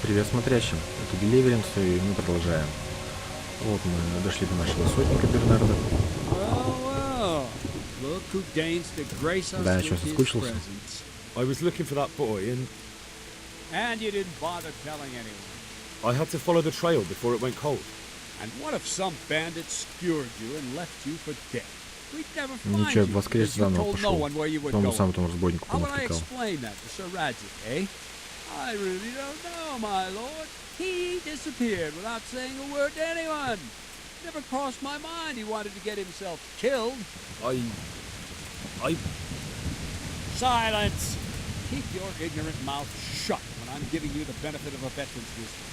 Привет смотрящим, это Deliverance, и мы продолжаем. Вот мы дошли до нашего сотника Бернарда. Да, я что, соскучился? I was looking for that boy And you didn't bother telling anyone. I had to follow the trail before it went cold. And what if some bandit skewered you and left you for dead? We'd never find Ничего, you воскрес because you заново told no пошел. one where you were Тому going. самому разбойнику How would I понатыкал. explain that to Sir Radzik, eh? I really don't know, my lord. He disappeared without saying a word to anyone. Never crossed my mind he wanted to get himself killed. I... Silence! Keep your ignorant mouth shut when I'm giving you the benefit of a veteran's wisdom.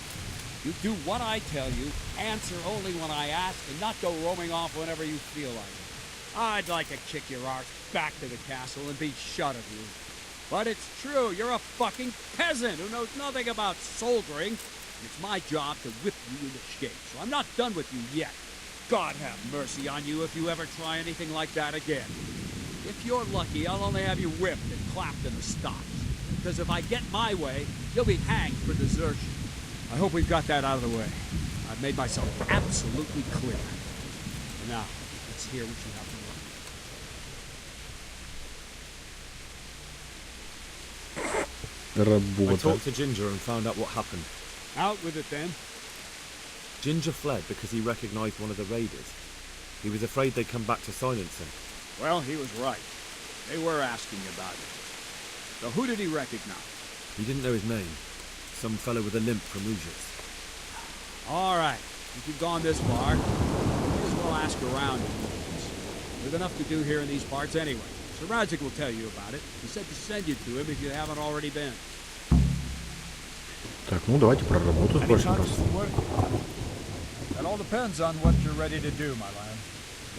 You do what I tell you, answer only when I ask, and not go roaming off whenever you feel like it. I'd like to kick your arse back to the castle and be shut of you. But it's true, you're a fucking peasant who knows nothing about soldiering. It's my job to whip you into shape, so I'm not done with you yet. God have mercy on you if you ever try anything like that again. If you're lucky, I'll only have you whipped and clapped in the stocks. Because if I get my way, you'll be hanged for desertion. I hope we've got that out of the way. I've made myself absolutely clear. Now, let's hear what you have to learn. I Работа. talked to Ginger and found out what happened. Out with it then. Ginger fled because he recognized one of the raiders. He was afraid they'd come back to silence him. Well, he was right. They were asking about it. So who did he recognize? He didn't know his name. Some fellow with a limp from Ujits. All right. If you've gone this far, may as well ask around. There's enough to do here in these parts anyway. Sir Radzik will tell you about it. He said to send you to him if you haven't already been. Так, ну давайте про работу спросим просто. That all depends on what you're ready to do, my lad.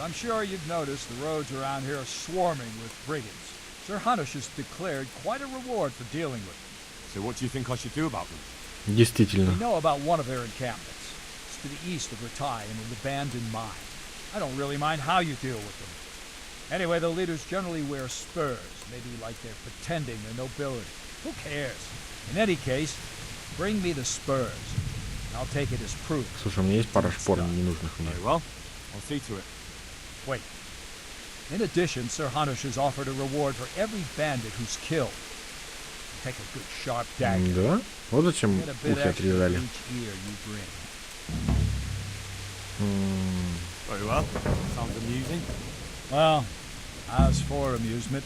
I'm sure you've noticed the roads around here are swarming with brigands. Sir Hanush has declared quite a reward for dealing with them. So what do you think I should do about them? Действительно. We know about one of their encampments. It's to the east of Ratai in an abandoned mine. I don't really mind how you deal with them. Anyway, the leaders generally wear spurs, maybe like they're pretending they're nobility. Who cares? In any case, bring me the spurs. I'll take it as proof. Слушай, у меня есть пара шпор ненужных мне. Very well. I'll see to it. Wait. In addition, Sir Hanush has offered a reward for every bandit who's killed. Take a good sharp dagger. Да? Вот зачем Get a bit ухи extra отрезали. each ear you bring. Very well. Sounds amusing. Well, as for amusement,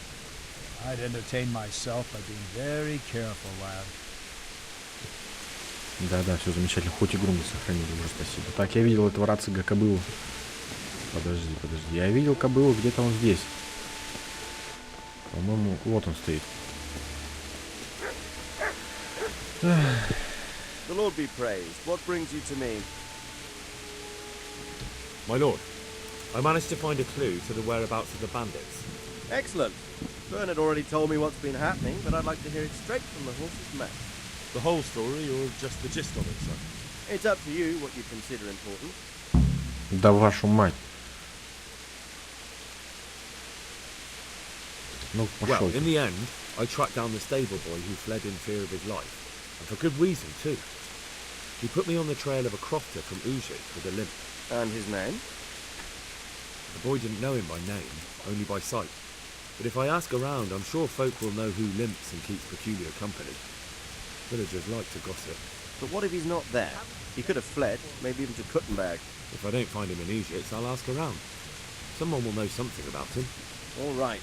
I'd entertain myself by being very careful, lad. Да-да, все замечательно. Хоть игру мы сохранили уже, спасибо. Так, я видел этого рацига кобылу. Подожди. Я видел кобылу, где-то он здесь. По-моему, вот он стоит. The Lord be praised. What brings you to me? My lord, I managed to find a clue to the whereabouts of the bandits. Excellent. Bernard already told me what's been happening, but I'd like to hear it straight from the horse's mouth. The whole story or just the gist of it, sir? It's up to you what you consider important. Да вашу мать. Ну, Well, пошел. in the end, I tracked down the stable boy who fled in fear of his life. And for good reason, too. He put me on the trail of a crofter from Ujit with a limp. And his name? The boy didn't know him by name, only by sight. But if I ask around, I'm sure folk will know who limps and keeps peculiar company. Villagers like to gossip. But what if he's not there? He could have fled, maybe even to Kuttenberg. If I don't find him in Ujit, I'll ask around. Someone will know something about him. All right.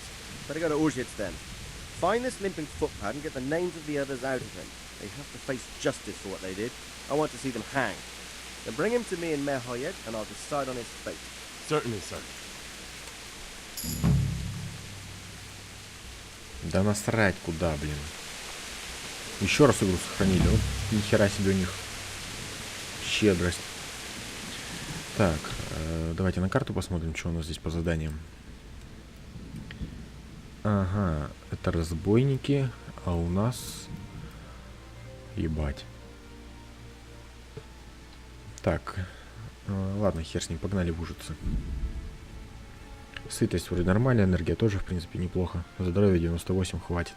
Better go to Urzhitz then. Find this limping footpad and get the names of the others out of him. They have to face justice for what they did. I want to see them hanged. Then bring him to me in Merhoyed and I'll decide on his fate. Certainly, sir. Да насрать куда, блин. Еще раз игру сохранили. Вот ни хера себе у них щедрость. Так, давайте на карту посмотрим, что у нас здесь по заданиям. Ага, это разбойники, а у нас... Ебать. Так, ладно, хер с ним, погнали в Ужицы. Сытость вроде нормальная, энергия тоже, в принципе, неплохо. Здоровье 98 хватит.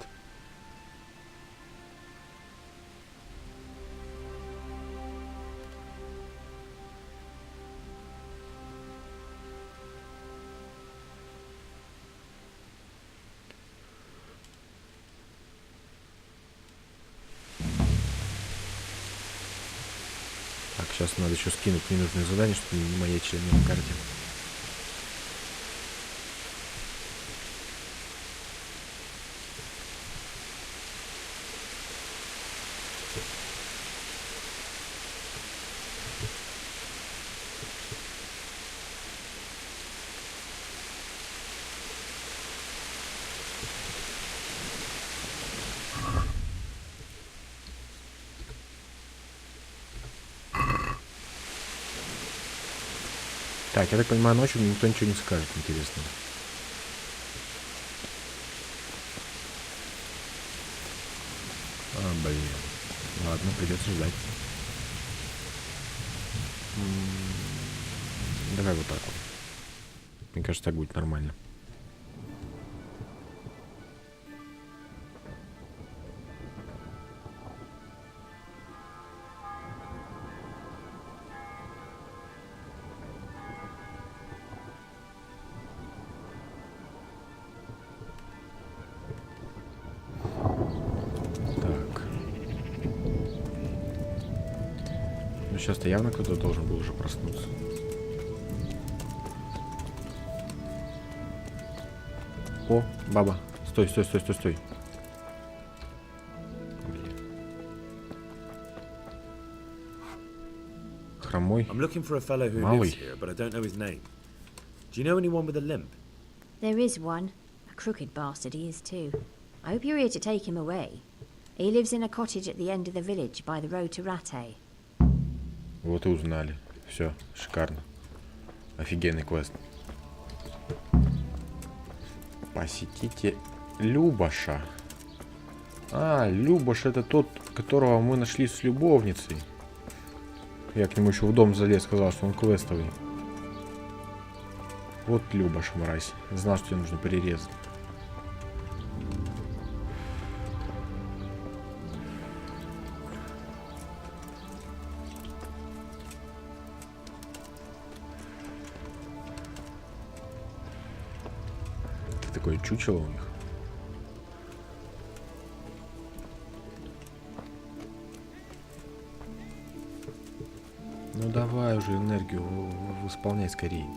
Так, сейчас надо еще скинуть ненужные задания, чтобы не маячили мне на карте. Так, я так понимаю, ночью никто ничего не скажет, интересно. Блин. Ладно, придется ждать. Давай вот так вот. Мне кажется, так будет нормально. Сейчас-то явно кто-то должен был уже проснуться. О, баба. Стой, стой, стой, стой, стой. Хромой. I'm looking for a fellow who Малый. lives here, but I don't know his name. Do you know anyone with a limp? There is one. A crooked bastard he is too. I hope you're here to take him away. He lives in a cottage at the end of the village by the road to Rattay. Вот и узнали. Все, шикарно. Офигенный квест. Посетите Любаша. А, Любаш это тот, которого мы нашли с любовницей. Я к нему еще в дом залез, сказал, что он квестовый. Вот Любаш, мразь. Знал, что тебе нужно перерезать. Такое чучело у них. Ну давай уже энергию восполняй скорее.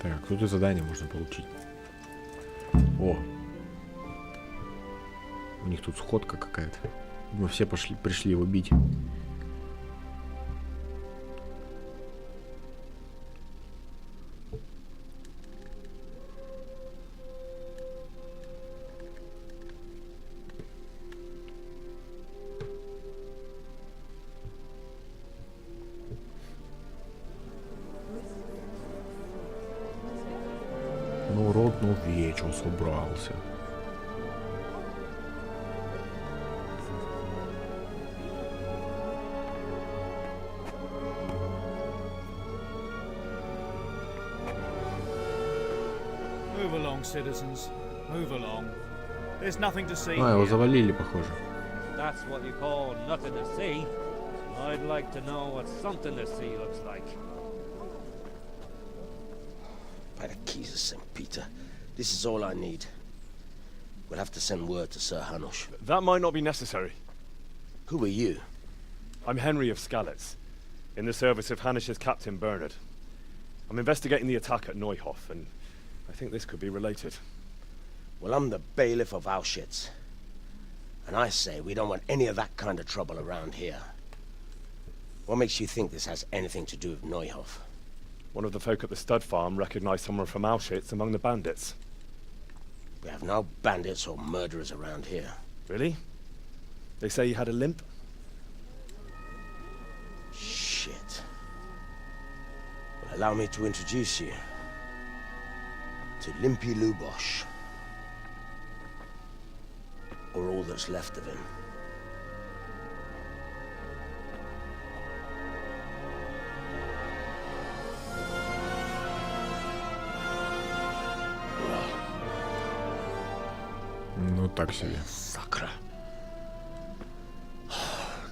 Так, тут и задание можно получить. О! У них тут сходка какая-то. Мы все пришли его бить. Ну, рот, ну, вечер собрался. Move along, citizens. Move along. There's nothing to see А, его here. завалили, похоже. That's what you call nothing to see. I'd like to know what something to see looks like. By the keys of St. Peter, this is all I need. We'll have to send word to Sir Hanush. That might not be necessary. Who are you? I'm Henry of Skalitz, in the service of Hanush's Captain Bernard. I'm investigating the attack at Neuhof, and I think this could be related. Well, I'm the bailiff of Auschwitz. And I say we don't want any of that kind of trouble around here. What makes you think this has anything to do with Neuhof? One of the folk at the stud farm recognized someone from Auschwitz among the bandits. We have no bandits or murderers around here. Really? They say he had a limp? Shit. Well, allow me to introduce you to Limpy Lubosh. Or all that's left of him. Ну, так себе. Sucker.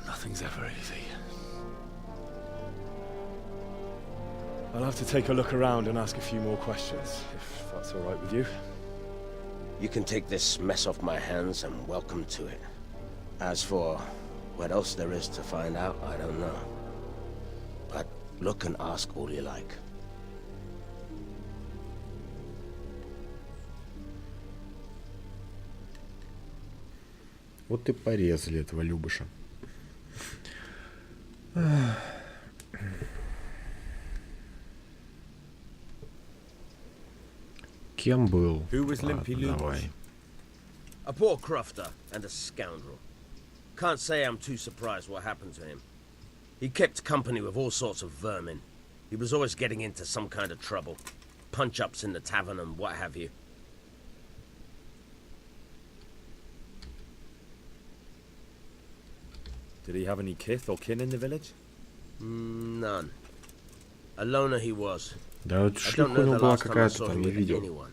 Nothing's ever easy. I'll have to take a look around and ask a few more questions, if that's all right with you. You can take this mess off my hands and welcome to it. As for what else there is to find out, I don't know. But look and ask all you like. Вот и порезали этого Любыша. Кем был? Who was Ладно, Limpy Lubosh? давай. A poor crofter and a scoundrel. Can't say I'm too surprised what happened to him. He kept company with all sorts of vermin. He was always getting into some kind of trouble. Punch-ups in the tavern and what have you. Did he have any kith or kin in the village? None. A loner he was. Да вот I don't шлюха у know него the была last time I какая-то saw там, him не with видел. anyone.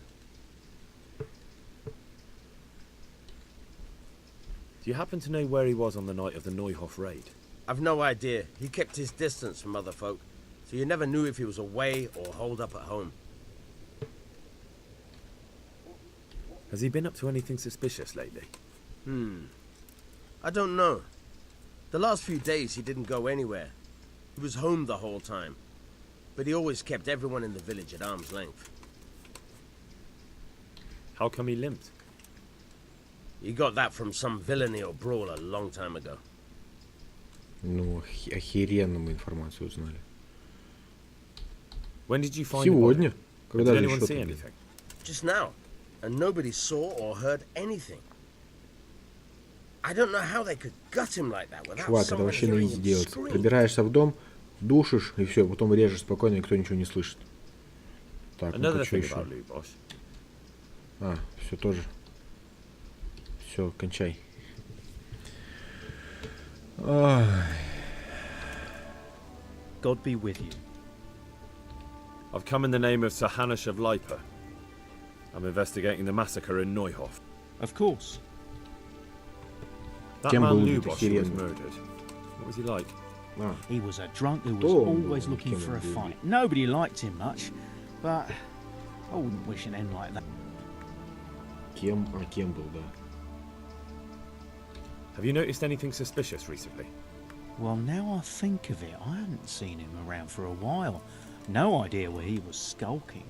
Do you happen to know where he was on the night of the Neuhof raid? I've no idea. He kept his distance from other folk, so you never knew if he was away or holed up at home. Has he been up to anything suspicious lately? I don't know. The last few days he didn't go anywhere. He was home the whole time. But he always kept everyone in the village at arm's length. How come he limped? He got that from some villainy or brawl a long time ago. Ну, охеренно мы информацию узнали. When did you find Сегодня? the body? Когда Did же anyone еще see тут? anything? Just now. And nobody saw or heard anything. I don't know how they could gut him like that without Чувак, это someone вообще на hearing изи him делается. scream. Пробираешься в дом, душишь, и все, потом режешь спокойно, никто ничего не слышит. Так, Another ну-ка, что thing еще? about Lubosh. А, все тоже. Все, кончай. Ай. God be with you. I've come in the name of Sir Hanush of Lipa. I'm investigating the massacre in Neuhof. Of course. That Кем man был этот Lubosh who was охеренный? murdered. What was he like? А, He was a drunk who was Кто он always был? looking Кем for он a был? fight. Nobody liked him much, but I wouldn't wish an end like that. кем был, да. Have you noticed anything suspicious recently? Well, now I think of it, I hadn't seen him around for a while. No idea where he was skulking.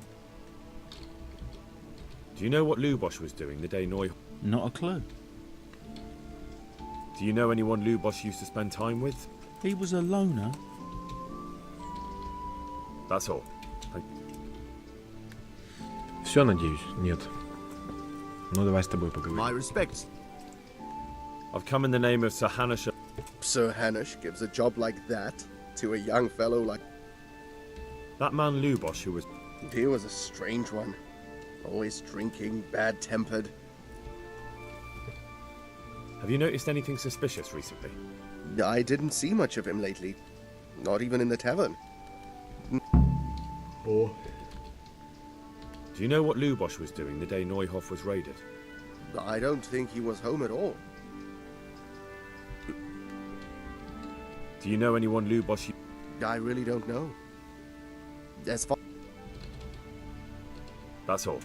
Do you know what Lubosh was doing the day Neuhof? Not a clue. Do you know anyone Lubosh used to spend time with? He was a loner. That's all. Все, надеюсь? Нет. Ну, давай с тобой поговорим. My respects. I've come in the name of Sir Hanush of... Sir Hanush gives a job like that to a young fellow like... That man Lubosh who was... He was a strange one. Always drinking, bad-tempered. Have you noticed anything suspicious recently? I didn't see much of him lately. Not even in the tavern. О. Do you know what Lubosh was doing the day Neuhof was raided? I don't think he was home at all. Do you know anyone Lubosh... I really don't know. As far... That's all.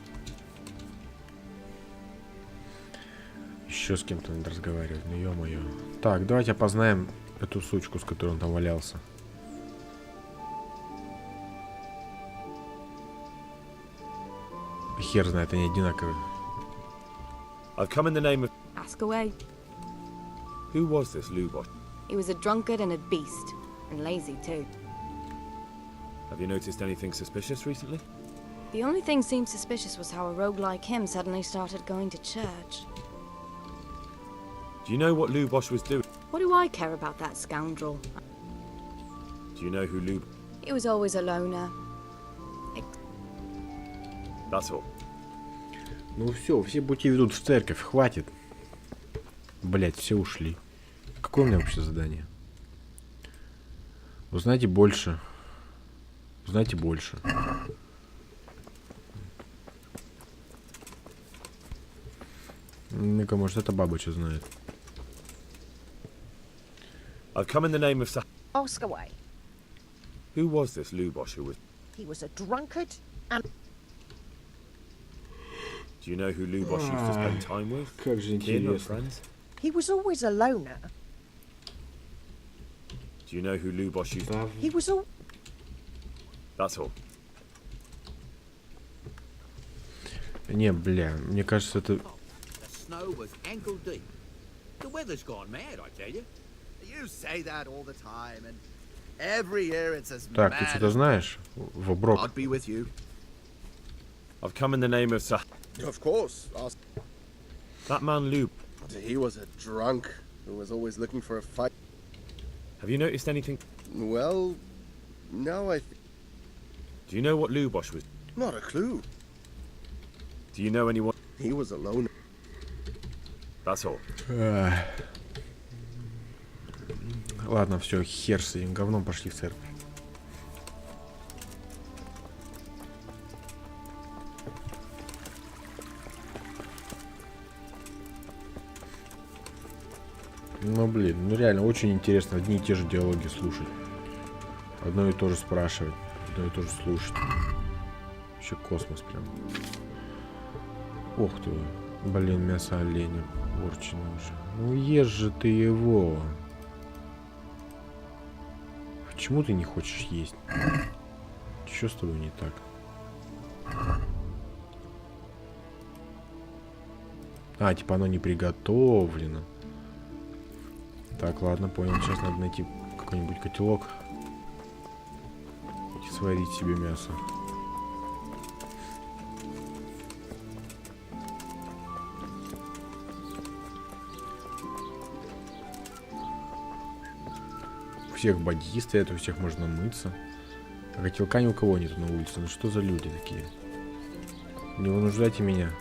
Еще с кем-то надо разговаривать, ну ё-моё. Так, давайте опознаем эту сучку, с которой он там валялся. Хер знает, они одинаковые. I've come in the name of... Ask away. Who was this Lubosh? He was a drunkard and a beast, and lazy too. Have you noticed anything suspicious recently? The only thing seemed suspicious was how a rogue like him suddenly started going to church. Do you know what Lubosh was doing? What do I care about that scoundrel? Do you know who Lub... He was always a loner. That's all. Ну все пути ведут в церковь, хватит. Блять, все ушли. Какое у меня вообще задание? Узнайте больше. Узнайте больше. Ну-ка, может, эта баба что знает. I've come in the name of... Ask away. Who was this Lubosh who was... He was a drunkard and... Do you know who Lubosh used to spend time with? Как же Kin or интересно. friends? He was always a loner. Do you know who Lubosh used to... He was all... That's all. Не, бля, мне кажется, это... The snow was ankle deep. The weather's gone mad, I tell you. You say that all the time, and every year it's as Так, mad ты что-то as... знаешь? Воброк. I'd be with you. I've come in the name of Sah... Of course. Ask. That man Lub... He was a drunk who was always looking for a fight. Have you noticed anything? Well, no, Do you know what Lubosh was? not a clue. Do you know anyone? He was a loner. That's all. Ладно, все, хер с этим говном, пошли в церковь. Ну, блин, ну реально, очень интересно одни и те же диалоги слушать. Одно и то же спрашивать, одно и то же слушать. Вообще космос прям. Ух ты, блин, мясо оленя порчено уже. Ну ешь же ты его. Почему ты не хочешь есть? Что с тобой не так? А, типа оно не приготовлено. Так, ладно, понял. Сейчас надо найти какой-нибудь котелок и сварить себе мясо. У всех баки стоят, у всех можно мыться. А котелка ни у кого нету на улице. Ну что за люди такие? Не вынуждайте меня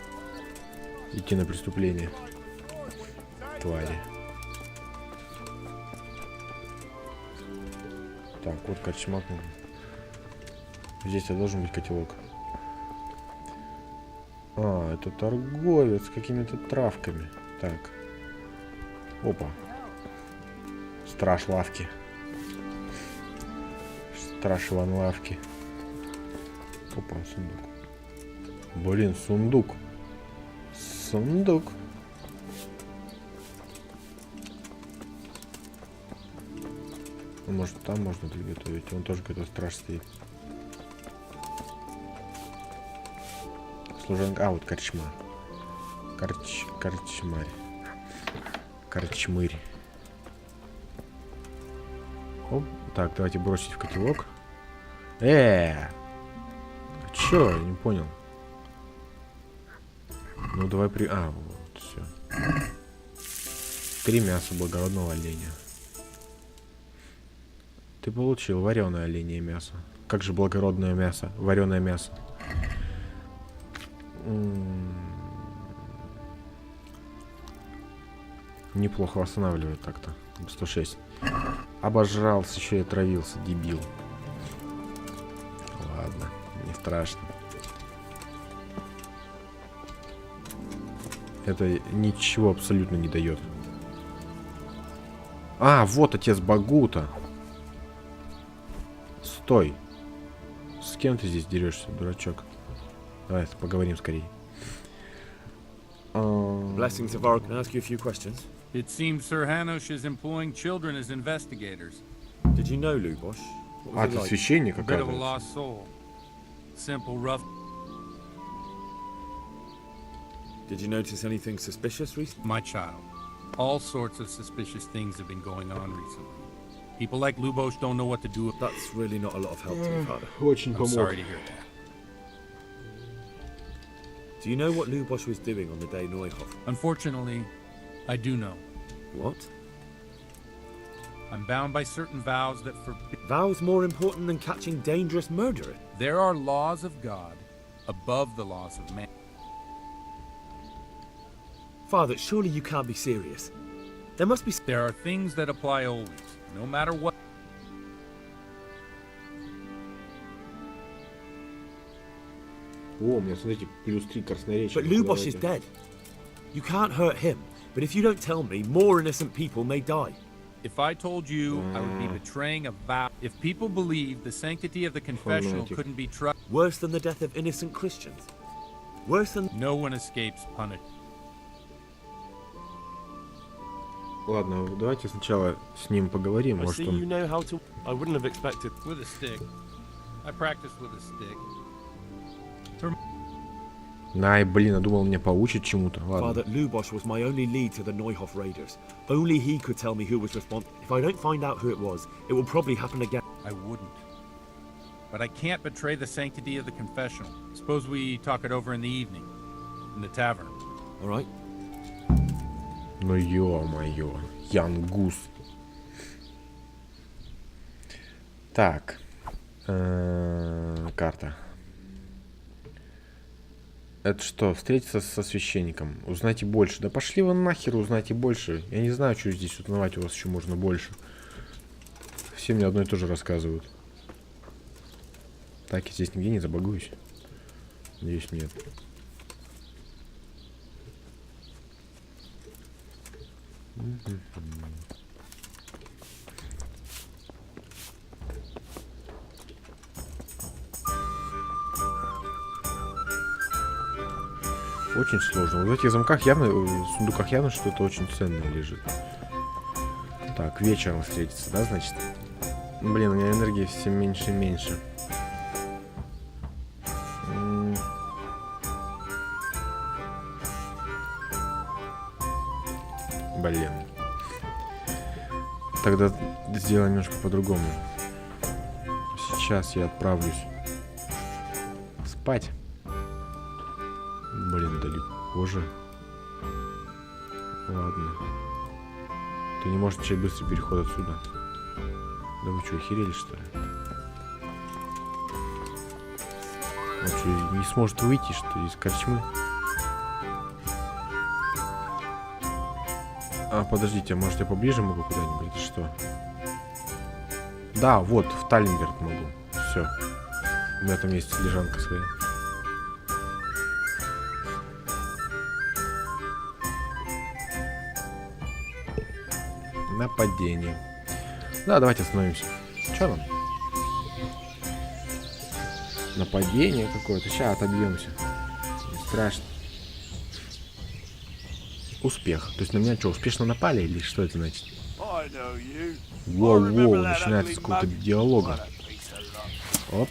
идти на преступление. Твари. Так, вот корчмак. Здесь должен быть котелок. А, это торговец с какими-то травками. Так. Опа. Страж лавки. Страж Иван лавки. Опа, сундук. Блин, сундук. Сундук. Ну, может, там можно приготовить. Он тоже какой-то страж стоит. Служанка. А, вот корчма. Корчмарь. Корчмырь. Оп. Так, давайте бросить в котелок. Чё? Я не понял. Ну, давай при... А, вот, все. 3 мяса благородного оленя. Ты получил вареное оленье мясо. Как же благородное мясо? Вареное мясо. Неплохо восстанавливает так-то. 106. Обожрался, еще и отравился, дебил. Ладно, не страшно. Это ничего абсолютно не дает. А, вот отец Багута. Стой. С кем ты здесь дерешься, дурачок? Давай поговорим скорее. Blessings of our... Can I ask you a few questions? It seems Sir Hanush is employing children as investigators. Did you know Lubosh? А, ты священник, A bit of a оказывается. lost soul. Simple, rough. Did you notice anything suspicious recently? My child. All sorts of suspicious things have been going on recently. People like Lubosh don't know what to do. That's really not a lot of help to me, Father. Очень I'm помог. sorry to hear that. Do you know what Lubosh was doing on the day Neuhoff? Unfortunately, I do know. What? I'm bound by certain vows that forbid... Vows more important than catching dangerous murderers? There are laws of God above the laws of man. Father, surely you can't be serious. There must be... There are things that apply always, no matter what. О, у меня, смотрите, плюс 3 красноречия. But Lubosh is dead. You can't hurt him. But if you don't tell me, more innocent people may die. If I told you, I would be betraying a vow. If people believe the sanctity of the confessional couldn't be trusted. Worse than the death of innocent Christians? Worse than... No one escapes punishment. Ладно, давайте сначала с ним поговорим. I see you know how to... I wouldn't have expected... With a stick. I practice with a stick. Най, блин, я думал, меня поучит чему-то. Ладно. Father Lubosh was my only lead to the Neuhof raiders. Only he could tell me who was responsible. If I don't find out who it was, it will probably happen again. I wouldn't. But I can't betray the sanctity of the confessional. Suppose we talk it over in the evening. In the tavern. All right. Ну ё-моё. Янгус. Так. Карта. Это что, встретиться со священником? Узнайте больше. Да пошли вы нахер, узнайте больше. Я не знаю, что здесь узнавать у вас еще можно больше. Все мне одно и то же рассказывают. Так, я здесь нигде не забагуюсь. Надеюсь, нет. Очень сложно. В этих замках явно, в сундуках явно что-то очень ценное лежит. Так, вечером встретиться, да, значит? Блин, у меня энергии все меньше и меньше. Блин. Тогда сделаем немножко по-другому. Сейчас я отправлюсь спать. Блин, далеко же. Ладно. Ты не можешь начать быстрый переход отсюда. Да вы что, охерели, что ли? Он что, не сможет выйти, что ли, из корчмы? А, подождите, может я поближе могу куда-нибудь? Это что? Да, вот, в Таллинберг могу. Все. У меня там есть лежанка своя. Нападение. Да, давайте остановимся. Что нам? Нападение какое-то. Сейчас отобьемся. Не страшно. Успех. То есть на меня что, успешно напали или что это значит? Воу-воу, начинается с какого-то диалога. Оп.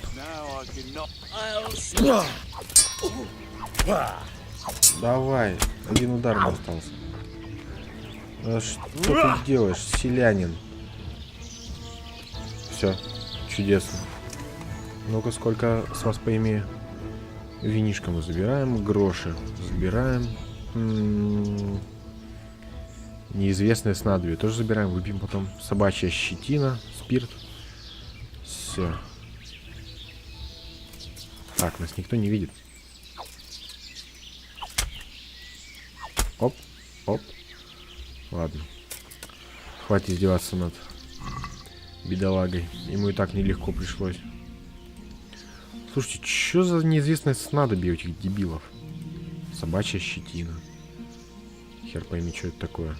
Давай. Один удар мне остался. А что ты делаешь, селянин? Все, чудесно. Ну-ка, сколько с вас поимею? Винишко мы забираем, гроши забираем. Неизвестное снадобье тоже забираем, выпьем потом. Собачья щетина, спирт. Все. Так, нас никто не видит. Оп, оп. Ладно. Хватит издеваться над бедолагой. Ему и так нелегко пришлось. Слушайте, что за неизвестное снадобье у этих дебилов? Собачья щетина. Хер пойми, что это такое.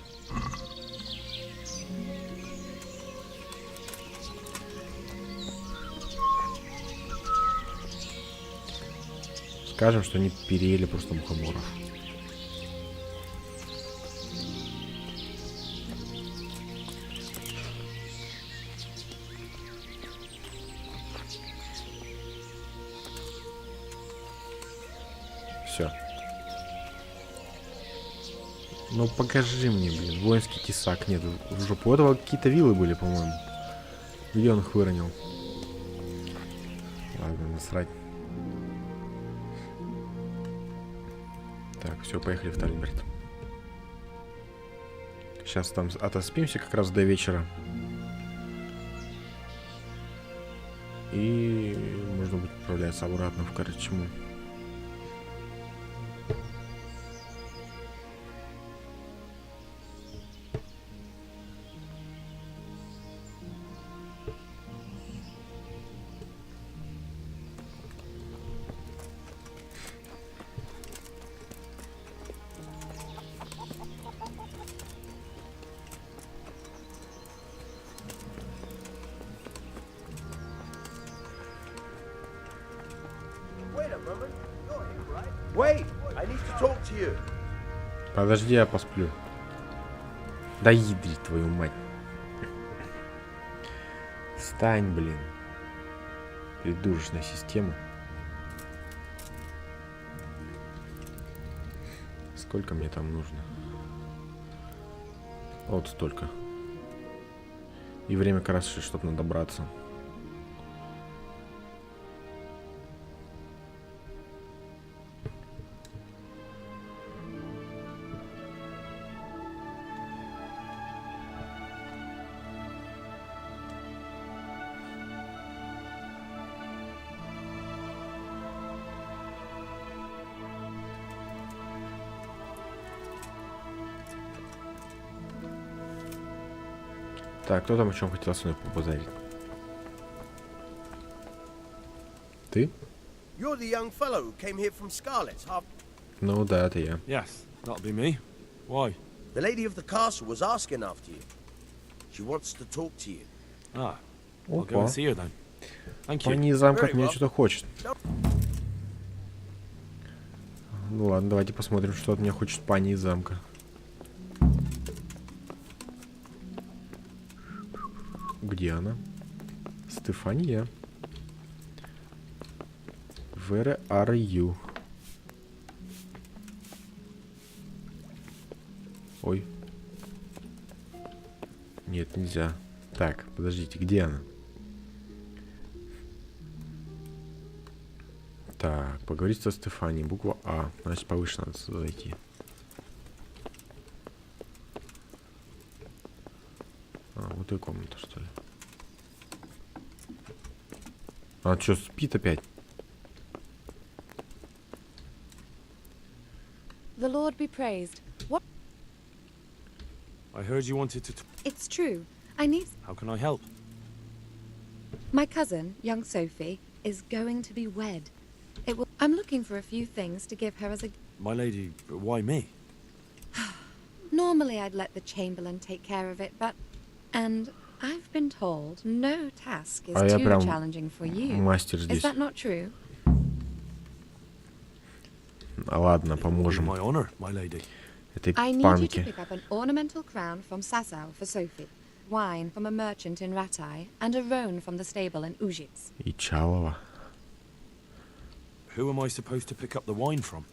Скажем, что они переели просто мухоморов. Все. Ну покажи мне, блин, воинский тесак. Нет, в жопу. У этого какие-то вилы были, по-моему. Где он их выронил? Ладно, насрать. Так, все, поехали в Таллинберг. Сейчас там отоспимся как раз до вечера. И можно будет отправляться обратно в корчму. Wait, I need to talk to you. Подожди, я посплю. Да ядри твою мать. Встань, блин. Придурочная система. Сколько мне там нужно? Вот столько. И время как раз, чтобы добраться. Так, кто там о чем хотел с мной побазарить? Ты? You're the young fellow who came here from Skaliцы. Ну да, это я. Yes, that'll be me. Why? The lady of the castle was asking after you. She wants to talk to you. Ah, I'll go and see her then. Thank you. Пани замка от меня что-то хочет. Ну ладно, давайте посмотрим, что от меня хочет пани из замка. Где она? Стефания. Where are you? Ой. Нет, нельзя. Так, подождите, где она? Так, поговорить со Стефанией. Буква А. Значит, повыше надо зайти. А, вот и комната, что ли. А что, спит опять? The Lord be praised. What? I heard you wanted to... It's true. I need... How can I help? My cousin, young Sophie, is going to be wed. It will... I'm looking for a few things to give her as a... My lady, why me? Normally I'd let the Chamberlain take care of it, but... And I've been told no task is too challenging for you. Мастер здесь. Is that not true? Ладно, поможем. My honor, my lady. Этой I need you to панке. pick up an ornamental crown from Sasau for Sophie, wine from a merchant in Ratai, and a roan from the stable in Ujits. И Чалова. Who am I supposed to pick up the wine from?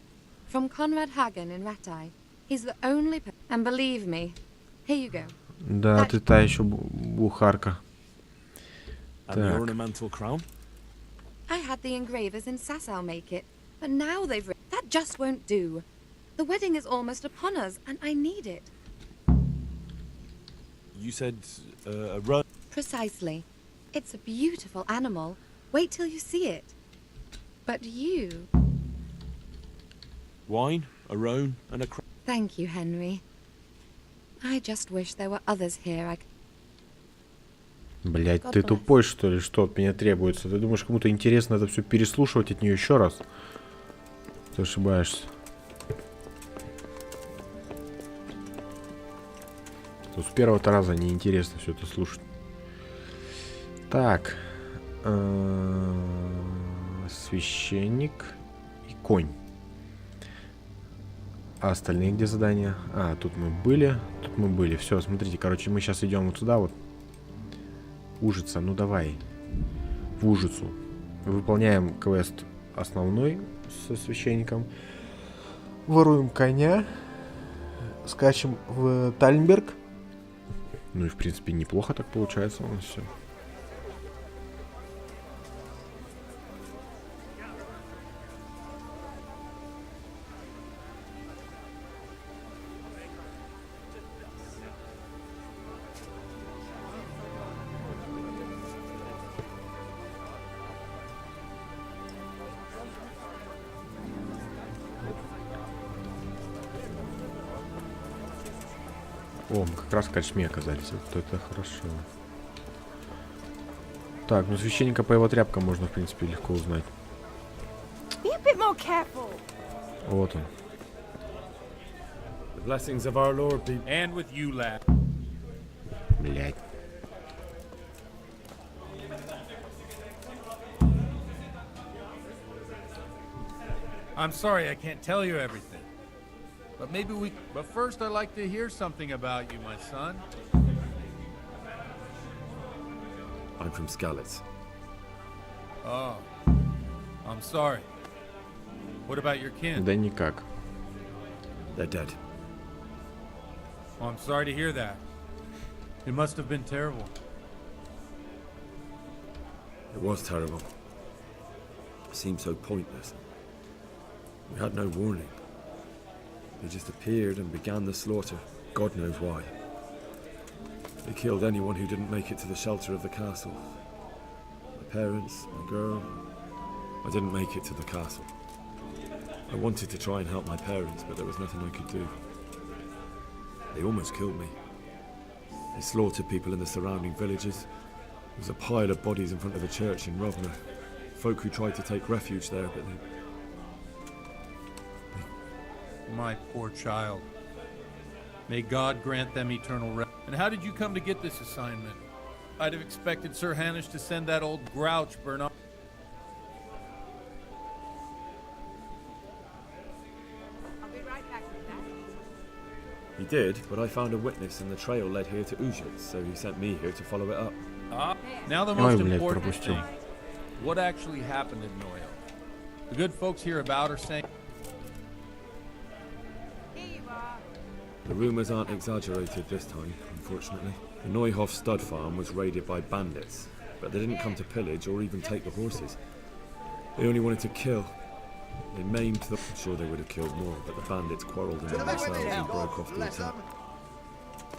From Conrad Hagen in Ratai. He's the only... And believe me, here you go. Да, ты та еще бухарка. And the ornamental crown? I had the engravers in Sasau make it, but now they've... That just won't do. The wedding is almost upon us, and I need it. You said a roan? Precisely. It's a beautiful animal. Wait till you see it. But you... Wine, a roan, and a crown. Thank you, Henry. I just wish there were others here I... Блять, ты тупой, что ли? Что от меня требуется? Ты думаешь, кому-то интересно это все переслушивать от нее еще раз? Ты ошибаешься. С первого-то раза неинтересно все это слушать. Так. Священник и конь. А остальные где задания? А, тут мы были. Тут мы были. Все, смотрите, короче, мы сейчас идем вот сюда вот. Ужица, ну давай. В Ужицу. Выполняем квест основной со священником. Воруем коня. Скачем в Тальнберг. Ну и в принципе неплохо так получается у нас все. О, мы как раз в Кальшме оказались. Вот это хорошо. Так, ну священника по его тряпкам можно, в принципе, легко узнать. Вот он. The blessings of our Lord be... And with you, lad. Блять. I'm sorry I can't tell you everything. But maybe we... But first I'd like to hear something about you, my son. I'm from Skalitz. Oh. I'm sorry. What about your kin? Да никак. They're dead. Oh, I'm sorry to hear that. It must have been terrible. It was terrible. It seemed so pointless. We had no warning. They just appeared and began the slaughter. God knows why. They killed anyone who didn't make it to the shelter of the castle. My parents, my girl. I didn't make it to the castle. I wanted to try and help my parents, but there was nothing I could do. They almost killed me. They slaughtered people in the surrounding villages. There was a pile of bodies in front of the church in Rovna. Folk who tried to take refuge there, but they... My poor child. May God grant them eternal rest. And how did you come to get this assignment? I'd have expected Sir Hanish to send that old grouch Bernard. He did, but I found a witness and the trail led here to Ujit, so he sent me here to follow it up. Now the most important thing. What actually happened in Noyo? The good folks hereabout are saying... The rumours aren't exaggerated this time, unfortunately. The Neuhof stud farm was raided by bandits, but they didn't come to pillage or even take the horses. They only wanted to kill. They maimed the... Sure they would have killed more, but the bandits quarrelled among themselves and broke off the attack.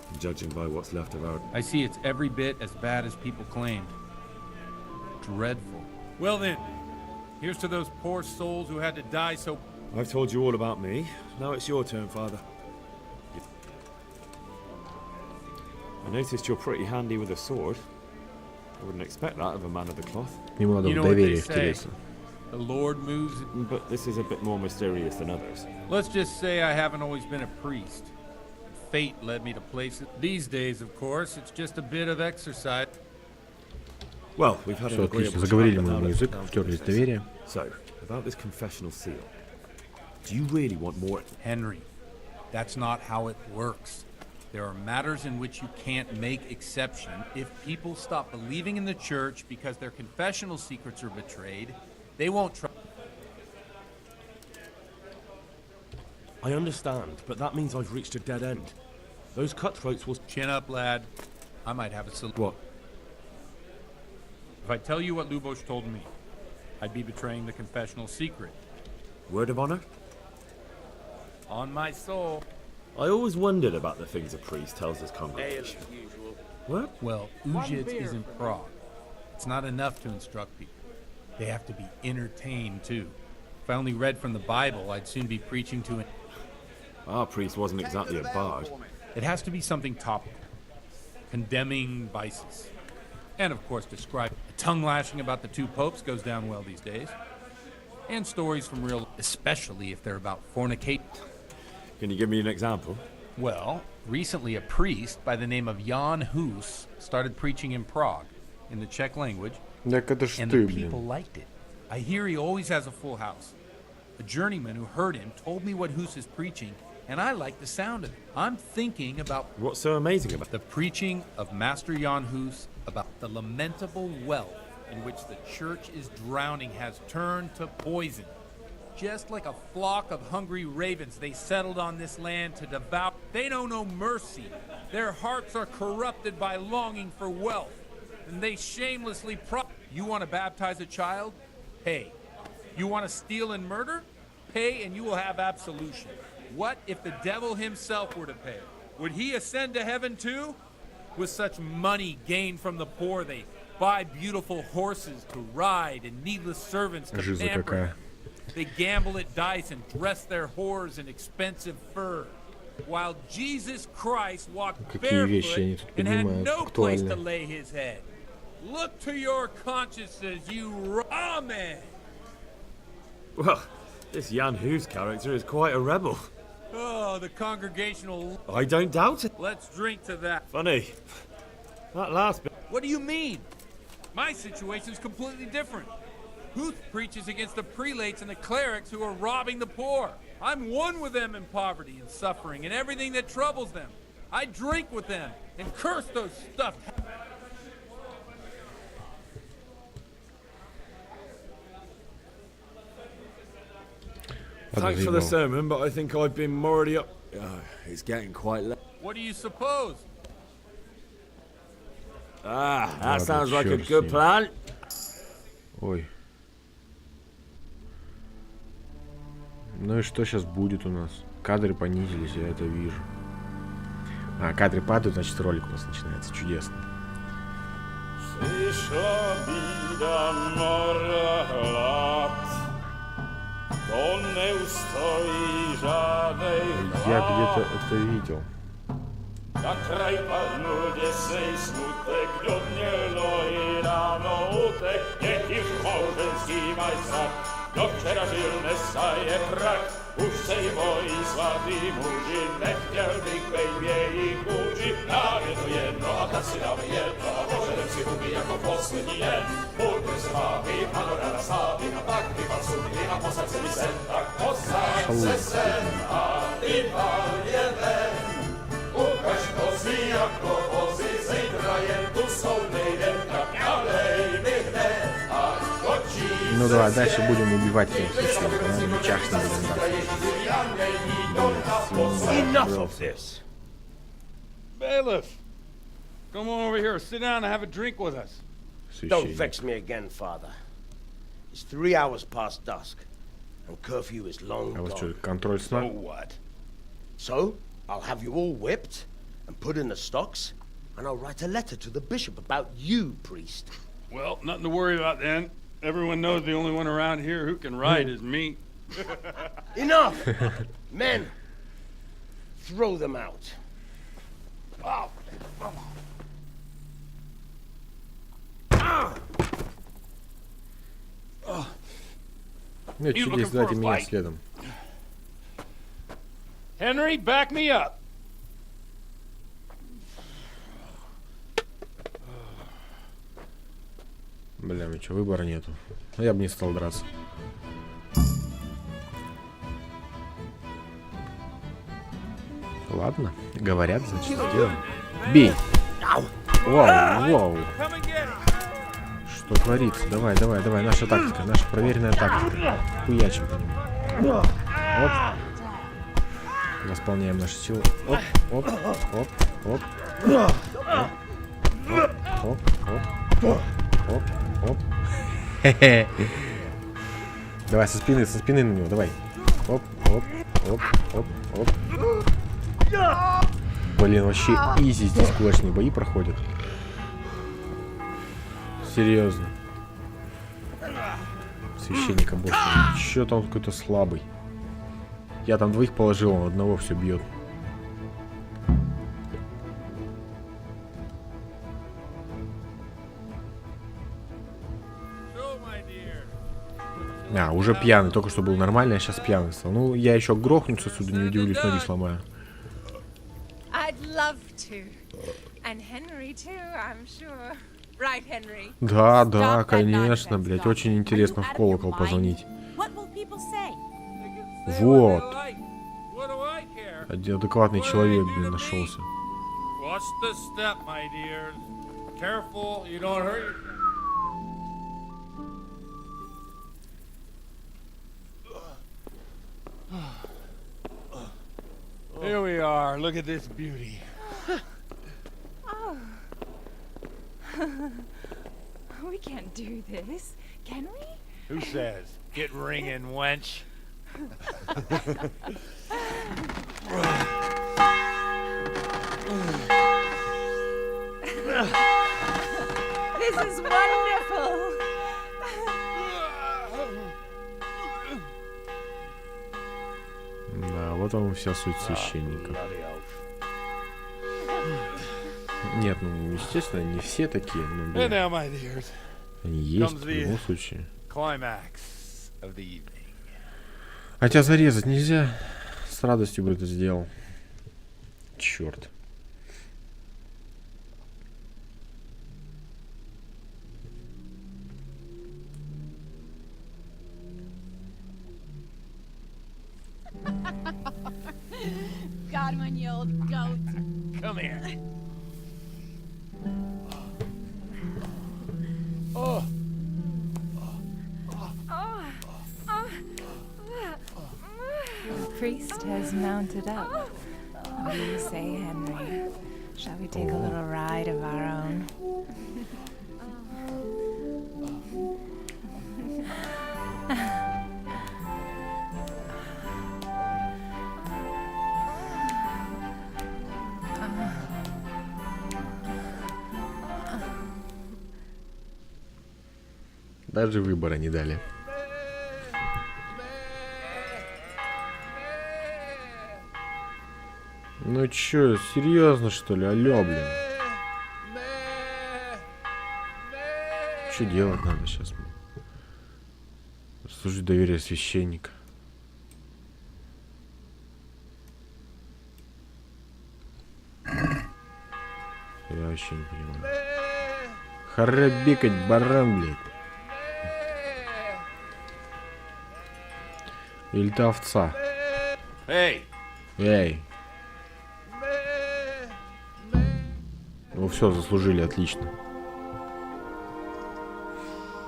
And judging by what's left of our... I see it's every bit as bad as people claimed. Dreadful. Well then, here's to those poor souls who had to die so... I've told you all about me. Now it's your turn, Father. I noticed you're pretty handy with a sword. I wouldn't expect that of a man of the cloth. Ему надо в доверие втереться. The Lord moves... But this is a bit more mysterious than others. Let's just say I haven't always been a priest. Fate led me to places. These days, of course, it's just a bit of exercise. Well, we've had an отлично, заговорили мы на язык, втерлись в доверие. So, about this confessional seal. Do you really want more? Henry, that's not how it works. There are matters in which you can't make exception. If people stop believing in the church because their confessional secrets are betrayed, they won't try. I understand, but that means I've reached a dead end. Those cutthroats will... Chin up, lad. I might have a solution. What? If I tell you what Lubosh told me, I'd be betraying the confessional secret. Word of honor? On my soul. I always wondered about the things a priest tells his congregation. What? Well, Ujit is in Prague. It's not enough to instruct people. They have to be entertained, too. If I only read from the Bible, I'd soon be preaching to an... Our priest wasn't exactly a bard. It has to be something topical. Condemning vices. And, of course, describe... Tongue-lashing about the two popes goes down well these days. And stories from real... Especially if they're about fornicate... Can you give me an example? Well, recently a priest by the name of Jan Hus started preaching in Prague, in the Czech language, and the people liked it. I hear he always has a full house. A journeyman who heard him told me what Hus is preaching, and I like the sound of it. I'm thinking about... What's so amazing about the preaching of Master Jan Hus about the lamentable wealth in which the church is drowning has turned to poison. Just like a flock of hungry ravens, they settled on this land to devour. They know no mercy. Their hearts are corrupted by longing for wealth. And they shamelessly You want to baptize a child? Pay. You want to steal and murder? Pay and you will have absolution. What if the devil himself were to pay? Would he ascend to heaven too? With such money gained from the poor, they buy beautiful horses to ride and needless servants to pamper them. They gamble at dice and dress their whores in expensive fur, while Jesus Christ walked barefoot and had no place to lay his head. Look to your consciences, you Amen. Well, this Jan Hus character is quite a rebel. Oh, the congregational... I don't doubt it. Let's drink to that. Funny. That last bit... What do you mean? My situation's completely different. Huth preaches against the prelates and the clerics who are robbing the poor. I'm one with them in poverty and suffering and everything that troubles them. I drink with them and curse those stuffed. Thanks for the sermon, but I think I've been morally up. It's getting quite late. What do you suppose? That sounds like a good plan. Ой. Ну и что сейчас будет у нас? Кадры понизились, я это вижу. А, кадры падают, значит ролик у нас начинается. Чудесно. Я где-то это видел. Na kraj padł desej smutek, godnielo i rano utek, niech już małżeński majstak, do wczera żylne staje prak, už sejmoj svatý muži, nechtěl bych bejbě i kůži, nám je to jedno a tak si dáme jedno a požadem si huby jako poslední den. Buďme se mávi, ano rada slávy, a tak vypal sudy a posaď se mi sem, tak posaď se sem a vypal je ven. Ukaž kozy jako vozy, zítra jen tu jsou nejdem, tak nalej mi hned, ať točí. Ну давай, дальше будем убивать священника, на мечах с ним будем драться. Enough of this. Bailiff, come on over here, sit down and have a drink with us. Don't vex me again, Father. It's 3 hours past dusk, and curfew is long А вот что, gone. контроль сна? So what? So, I'll have you all whipped and put in the stocks, and I'll write a letter to the bishop about you, priest. Well, nothing to worry about then. Everyone knows the only one around here who can ride is me. Enough! Men, throw them out. Oh. Ну, чудес, дайте меня следом. Henry, back me up. Бля, ну что, выбора нету. Ну, я бы не стал драться. Ладно, говорят, значит, сделаем. Бей! Вау, вау. Что творится? Давай, давай, давай, наша тактика, наша проверенная тактика. Хуячим по нему. Оп. Восполняем наши силы. Оп, оп, оп, оп. Оп, оп, оп. Оп, оп. Хе-хе. Давай, со спины на него, давай. Оп, оп, оп, оп, оп. Блин, вообще изи здесь кулачные бои проходят. Серьезно. Священника больше. Что-то он какой-то слабый. Я там двоих положил, он одного все бьет. А, уже пьяный, только что был нормальный, а сейчас пьяный стал. Ну, я еще грохнуться отсюда, не удивлюсь, ноги сломаю. I'd love to. And Henry too, I'm sure. Right, Henry? Да, да, конечно, блядь, очень интересно в колокол позвонить. Вот. Один адекватный человек, блин, нашелся. Watch the step, my dears. Careful, you don't hurt. Here we are. Look at this beauty. Oh. We can't do this, can we? Who says? Get ringing, wench. This is wonderful. Да, вот вам и вся суть священника. Нет, ну, естественно, не все такие, но, блин, они есть в любом случае. Хотя зарезать нельзя. С радостью бы это сделал. Черт. Godwin, you old goat. Come here. The priest has mounted up. What do you say, Henry? Shall we take a little ride of our own? Даже выбора не дали. Ну чё, серьезно что ли? Алло, блин. Что делать надо сейчас? Служить доверие священника. Я вообще не понимаю. Харабикать баран, блядь. Или ты овца? Эй! Эй! Ну все, заслужили, отлично.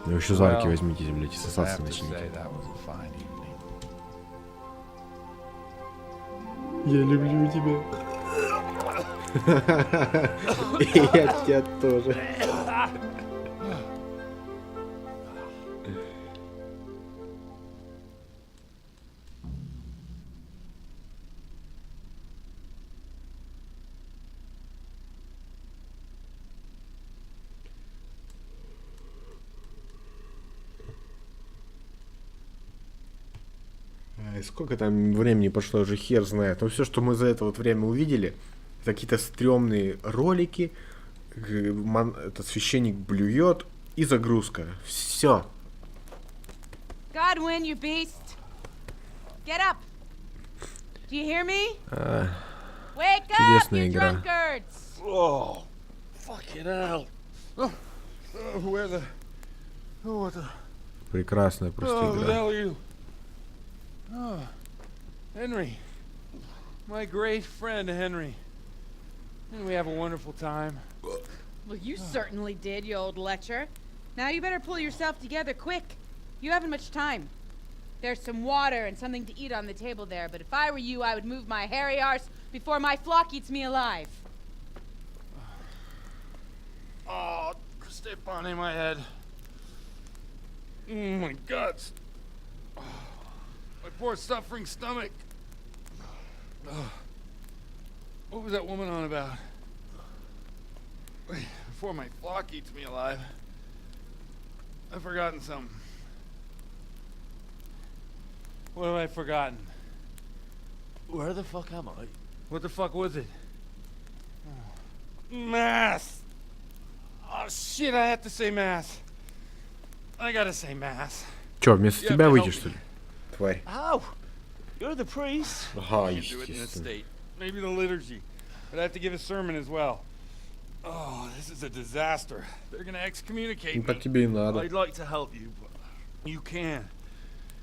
Ну еще за руки возьмитесь, блядь, и сосаться начните. Я люблю тебя. И я тебя тоже. Сколько там времени прошло, уже хер знает. Но все, что мы за это вот время увидели, это какие-то стрёмные ролики, этот священник блюет и загрузка. Все. Godwin, you beast. Get up. Do you hear me? Wake up, you drunkards. Oh, fucking hell. Where the... what the... Прекрасная просто игра. Who the hell are you? Oh, Henry. My great friend, Henry. And we have a wonderful time. Well, you certainly did, you old lecher. Now you better pull yourself together quick. You haven't much time. There's some water and something to eat on the table there, but if I were you, I would move my hairy arse before my flock eats me alive. Oh, step on in my head. Oh, my guts. My poor suffering stomach. What was that woman on about? Wait, before my flock eats me alive. I've forgotten something. What have I forgotten? Where the fuck am I? What the fuck was it? Mass! Oh shit, I have to say mass. I gotta say mass. Чё, вместо тебя выйти, что ли? Тварь. How? You're the priest. Ага, Do it in that state. Maybe the liturgy. But I have to give a sermon as well. Oh, this is a disaster. They're gonna excommunicate me. Так тебе и надо. I'd like to help you, but... You can.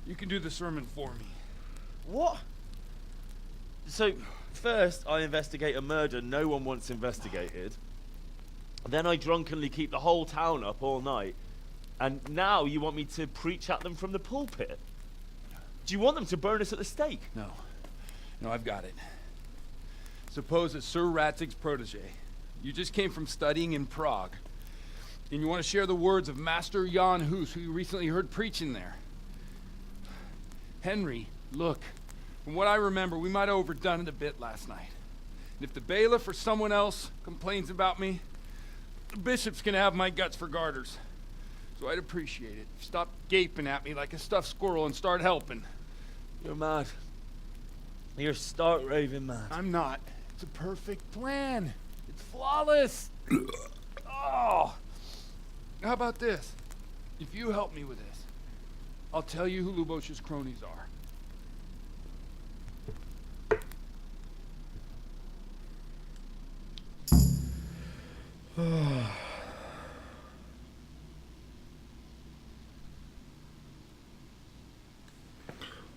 You can do the sermon for me. What? So, first I investigate a murder no one wants investigated. Then I drunkenly keep the whole town up all night. And now you want me to preach at them from the pulpit? Do you want them to burn us at the stake? No. No, I've got it. Suppose that Sir Ratzig's protege. You just came from studying in Prague. And you want to share the words of Master Jan Hus, who you recently heard preaching there. Henry, look. From what I remember, we might have overdone it a bit last night. And if the bailiff or someone else complains about me, the bishop's gonna have my guts for garters. So I'd appreciate it. Stop gaping at me like a stuffed squirrel and start helping. You're mad. You're stark raving mad. I'm not. It's a perfect plan. It's flawless. Oh. How about this? If you help me with this, I'll tell you who Lubosh's cronies are.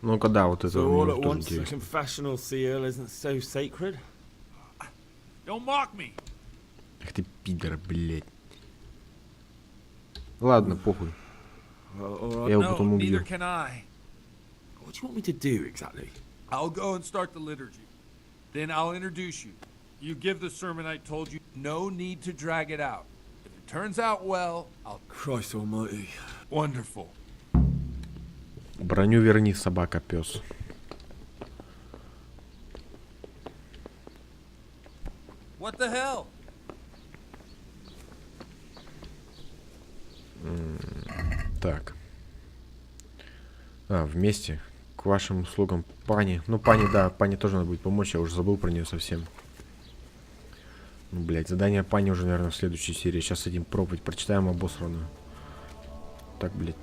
Ну-ка, да, вот это So all мне at тоже once, the интересно. confessional seal isn't so sacred? Don't mock me. Ах ты пидор, блядь. Ладно, похуй. Well, all right. Я его No, потом убью. neither can I. What do you want me to do exactly? I'll go and start the liturgy. Then I'll introduce you. You give the sermon I told you. No need to drag it out. If it turns out well, I'll... Christ almighty. Wonderful. Броню верни, собака, пес. What the hell? Так. Вместе. К вашим услугам, пани. Ну, пани, да, пани тоже надо будет помочь. Я уже забыл про нее совсем. Ну, блядь, задание пани уже, наверное, в следующей серии. Сейчас сидим проповедь, прочитаем обосранную. Так, блядь.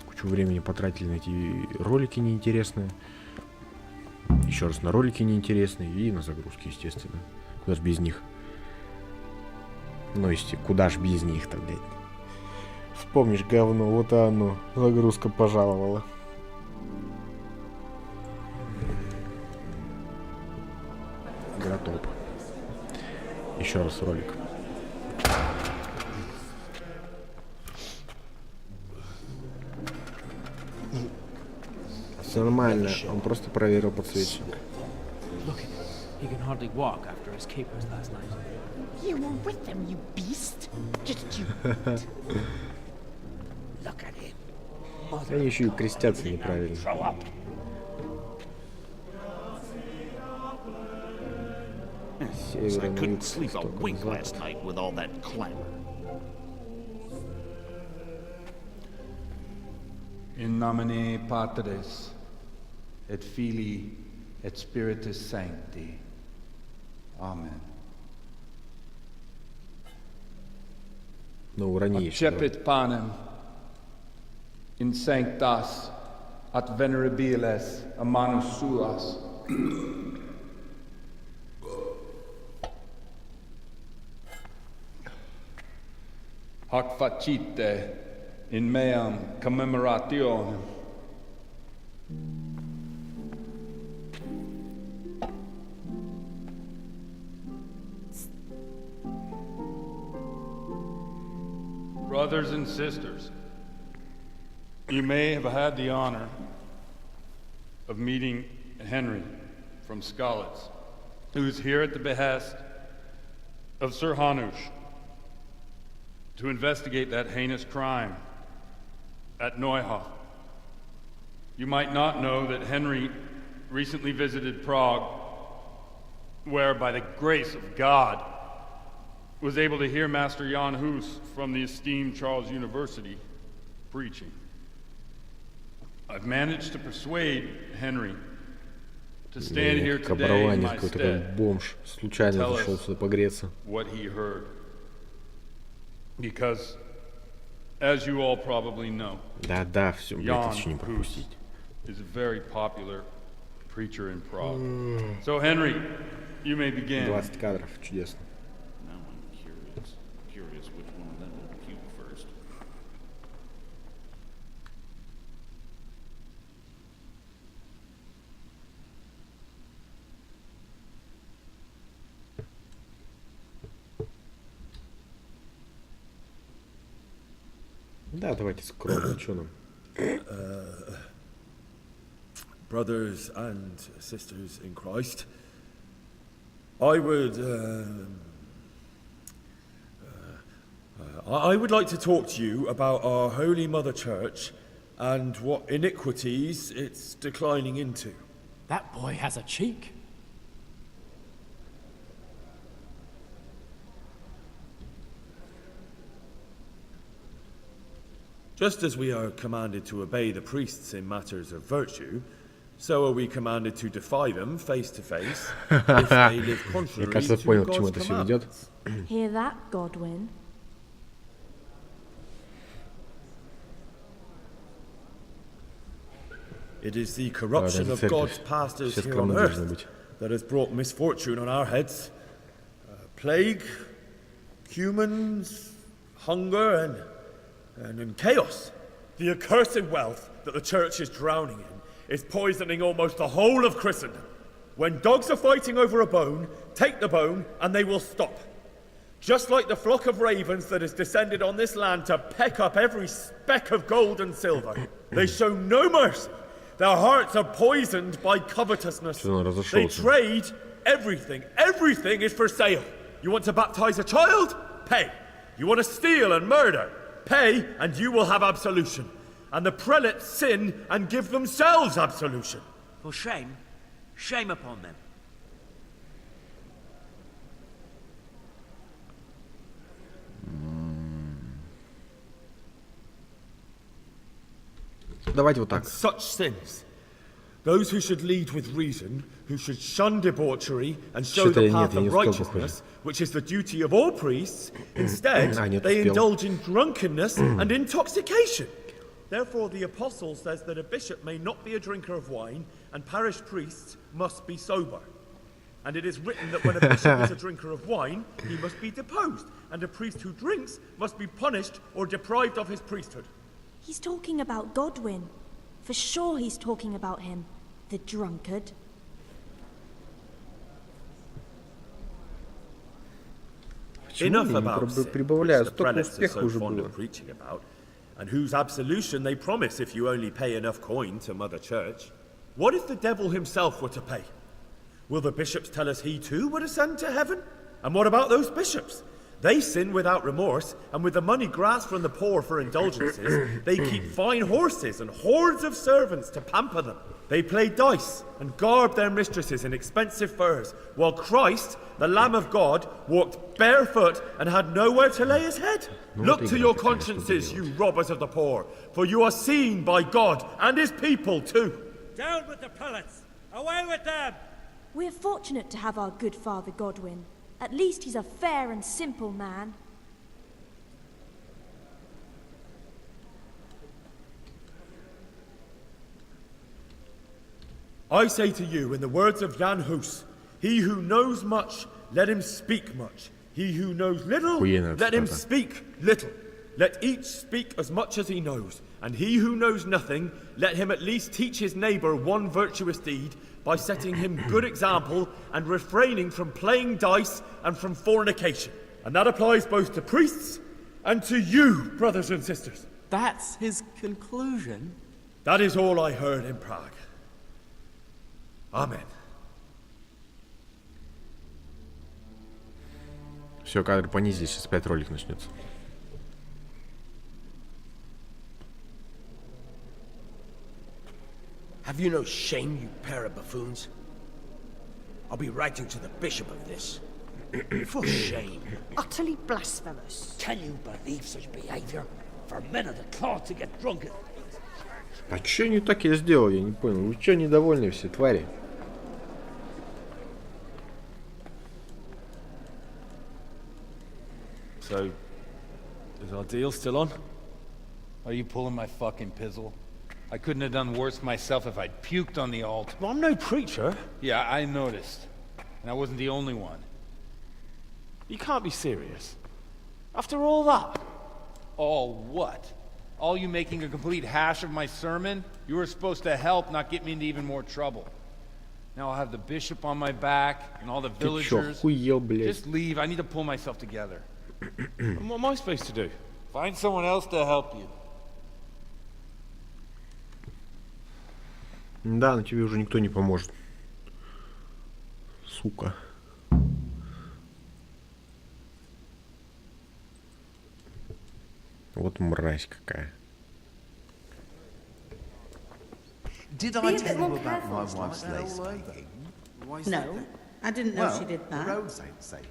Кучу времени потратили на эти ролики неинтересные. Еще раз на ролики неинтересные. И на загрузки, естественно. Куда ж без них? Ну, куда ж без них-то, блядь. Вспомнишь, говно, вот и оно. Загрузка пожаловала. Игра топ. Еще раз ролик. Все нормально, он просто проверил подсвечник. Look, he can hardly walk after his capers last night. You were with them, you beast. Just you. Look at him. Они еще и крестятся неправильно. I couldn't sleep a wink last night with all that clamor. In nomine Patris et Filii et Spiritus Sancti. Amen. Ну, урони еще. Accepit panem in sanctas at venerabiles a manus suas. Hac facite in meam commemorationem. Brothers and sisters, you may have had the honor of meeting Henry from Skalitz, who is here at the behest of Sir Hanush to investigate that heinous crime at Neuhof. You might not know that Henry recently visited Prague, where, by the grace of God, was able to hear Master Jan Hus from the esteemed Charles University preaching. I've managed to persuade Henry to stand here today in my stead, бомж случайно tell зашел us сюда погреться. what he heard. Because, as you all probably know, Да, все, блядь, это еще не Jan Hus пропустить. is a very popular preacher in Prague. So, Henry, you may begin. 20 кадров, чудесно. Now I'm curious which one of them will puke first. Да, давайте скромно, что нам? Brothers and sisters in Christ, I would like to talk to you about our Holy Mother Church and what iniquities it's declining into. That boy has a cheek. Just as we are commanded to obey the priests in matters of virtue, so are we commanded to defy them face to face if they live contrary кажется, to понял, к чему это God's все ведет. commandments. Hear that, Godwin? It is the corruption of God's pastors here on earth that has brought misfortune on our heads. Plague, humans, hunger, and chaos. The accursed wealth that the church is drowning in is poisoning almost the whole of Christendom. When dogs are fighting over a bone, take the bone and they will stop. Just like the flock of ravens that has descended on this land to peck up every speck of gold and silver. They show no mercy. Their hearts are poisoned by covetousness. They trade everything. Everything is for sale. You want to baptize a child? Pay. You want to steal and murder? Pay, and you will have absolution. And the prelates sin and give themselves absolution. For shame, shame upon them. Давайте вот так. Such sins. Those who should lead with reason, who should shun debauchery and show the path of righteousness, which is the duty of all priests, instead they indulge in drunkenness and intoxication. Therefore the apostle says that a bishop may not be a drinker of wine, and parish priests must be sober. And it is written that when a bishop is a drinker of wine, he must be deposed, and a priest who drinks must be punished or deprived of his priesthood. He's talking about Godwin. For sure he's talking about him. The drunkard. Enough about sin, which the prelates are so fond of preaching about, and whose absolution they promise if you only pay enough coin to Mother Church. What if the devil himself were to pay? Will the bishops tell us he too would ascend to heaven? And what about those bishops? They sin without remorse, and with the money grasped from the poor for indulgences, they keep fine horses and hordes of servants to pamper them. They play dice and garb their mistresses in expensive furs, while Christ, the Lamb of God, walked barefoot and had nowhere to lay his head. Look to your consciences, you robbers of the poor, for you are seen by God and his people too. Down with the prelates! Away with them! We're fortunate to have our good Father Godwin. At least he's a fair and simple man. I say to you, in the words of Jan Hus, he who knows much, let him speak much. He who knows little, let him speak little. Let each speak as much as he knows, and he who knows nothing, let him at least teach his neighbor one virtuous deed, by setting him good example and refraining from playing dice and from fornication. And that applies both to priests and to you, brothers and sisters. That's his conclusion? That is all I heard in Prague. Amen. Все, кадр понизили, сейчас опять ролик начнется. Have you no shame, you pair of buffoons? I'll be writing to the bishop of this. For shame. Utterly blasphemous. Can you believe such behavior? For men of the cloth to get drunk. А чё не так я сделал, я не понял. Вы чё недовольны все, твари? So, is our deal still on? Are you pulling my fucking pizzle? I couldn't have done worse myself if I'd puked on the altar. Well, I'm no preacher. Yeah, I noticed. And I wasn't the only one. You can't be serious. After all that? All what? All you making a complete hash of my sermon? You were supposed to help, not get me into even more trouble. Now I'll have the bishop on my back, and all the villagers. Just leave, I need to pull myself together. And what am I supposed to do? Find someone else to help you. Да, но тебе уже никто не поможет. Сука. Вот мразь какая. Did I tell you about my wife's lace making? No, I didn't know she did that. The road saints say.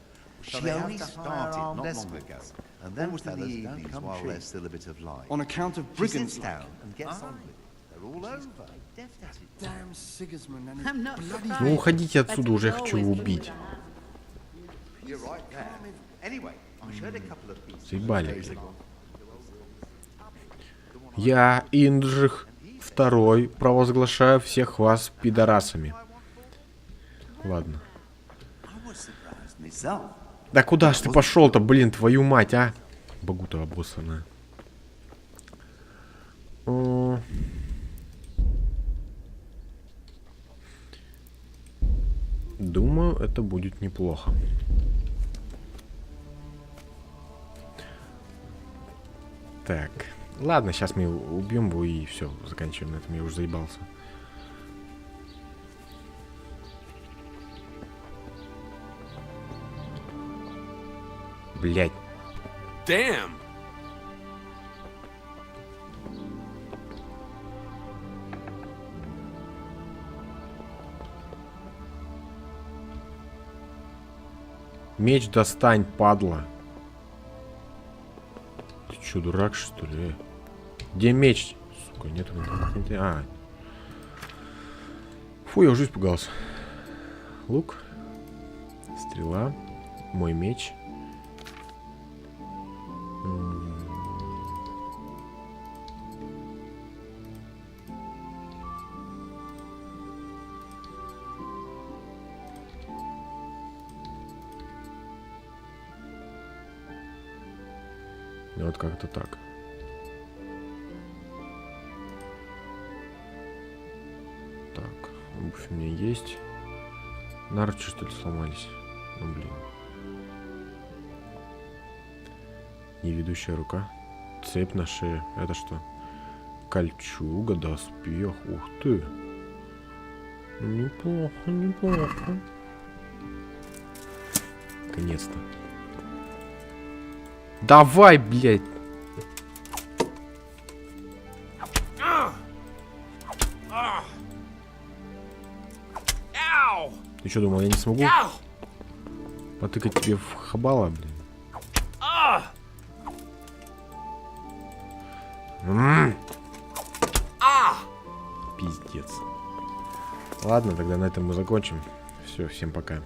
She only started not long ago, and then in the evenings while there's still a bit of light. On account of She sits brigands. down and gets on with it. They're all over. Damn Sigismund and I'm not surprised. Ну уходите отсюда уже, я хочу его убить. You're right there. Anyway, I shared a couple of pieces. Заебали, блин. Я, Индржих, второй, провозглашаю всех вас пидорасами. Ладно. Да куда ж ты пошел-то, блин, твою мать, а? Богу-то обоссанная. Думаю, это будет неплохо. Так. Ладно, сейчас мы убьем его и все, заканчиваем на этом. Я уже заебался. Блять. Damn. Меч достань, падла. Ты чё, дурак, что ли? Где меч? Сука, нету. А. Фу, я уже испугался. Лук. Стрела. Мой меч. Вот как-то так. Так, обувь у меня есть. Наручи, что ли, сломались? Ну, блин. Неведущая рука. Цепь на шее. Это что? Кольчуга, доспех. Ух ты. Неплохо, неплохо. Наконец-то. Давай, блядь. Ты что, думал, я не смогу потыкать тебе в хабала, блин? Пиздец. Ладно, тогда на этом мы закончим. Все, всем пока.